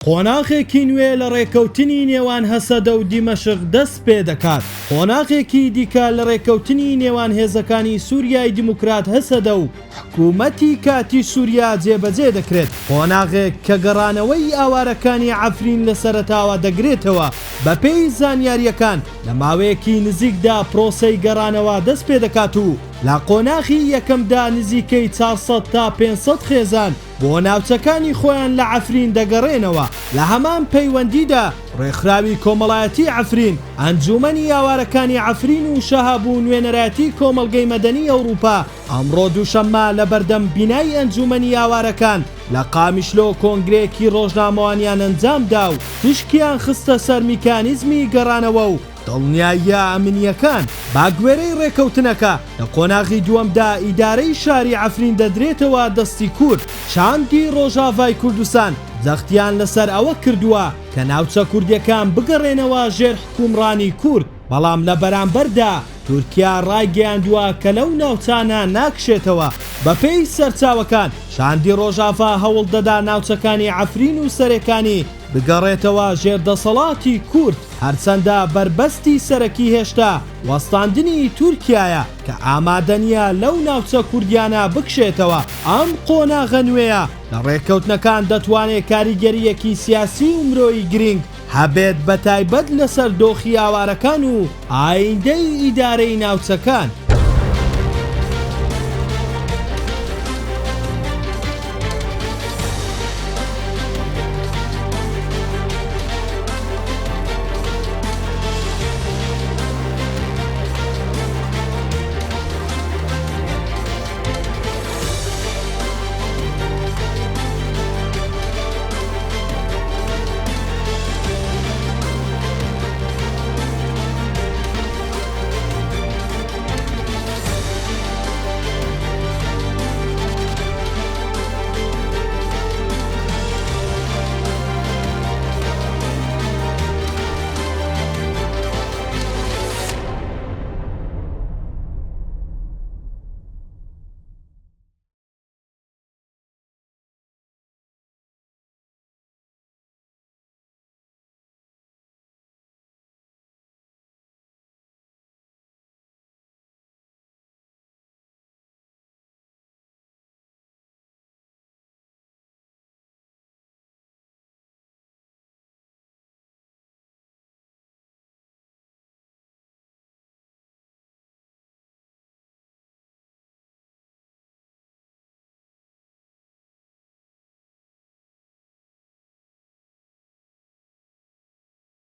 قۆناغێکی نوێ لە ڕێکەوتنی نێوان هەسەدە و دیمەشق دەست پێ دەکات. قۆناغێکی دیکە لە ڕێکەوتنی نێوان هێزەکانی سووریای دیموکرات هەسەدە و حکوومەتی کاتی سووریا جێبەجێ دەکرێت. قۆناغێک کە گەڕانەوەی ئاوارەکانی عەفرین لە سەرەتاوە دەگرێتەوە. بە پێی زانیاریەکان لە ماوەیەکی نزیکدا پرۆسەی گەڕانەوە دەست پێ دەکات و لە قۆناغی یەکەمدا نزیکەی 400 تا 500 خێزان بۆ ناوچەکانی خۆیان لە عەفرین دەگەڕێنەوە. لە هەمان پەیوەندیدا ڕێکخراوی کۆمەڵایەتی عەفرین، ئەنجومەنی ئاوارەکانی عەفرین و شەهابوو نوێنەرایەتی کۆمەڵگەی مەدەنی ئەوروپا ئەمڕۆ دووشەممە لە بەردەم بینایی ئەنجومەنی ئاوارەکان لە قامیشلۆ کۆنگرەیەکی ڕۆژنامەوانیان ئەنجامدا و توشکیان خستە سەر میکانیزمی گەڕانەوە و دڵنیاییە ئەمنیەکان. باگوێرەی ڕێکەوتنەکە لە قۆناغی دووەمدا ئیدارەی شاری عەفرین دەدرێتەوە دەستی کورد. شاندی ڕۆژاڤای کوردستان جەختیان لەسەر ئەوە کردووە کە ناوچە کوردیەکان بگەڕێنەوە ژێر حکومڕانی کورد، بەڵام لە بەرامبەردا تورکیا ڕایگەیاندووە کە لەو ناوچانە ناکشێتەوە. بەپێی سەرچاوەکان شاندی ڕۆژاڤا هەوڵ دەدا ناوچەکانی عەفرین و سەرەکانی بگەڕێتەوە ژێردەسەڵاتی کورد، هەرچەندە بربەستی سەرەکی هێشتا وەستاندنی تورکیایە کە ئامادە نیە لەو ناوچە کوردیانە بکشێتەوە. ئەم قۆناغە نوێیە لە ڕێکەوتنەکان دەتوانێت کاریگەریەکی سیاسی و مرۆیی گرنگ هەبێت، بە تایبەت لەسەر دۆخی ئاوارەکان و ئایندەی ئیدارەی ناوچەکان.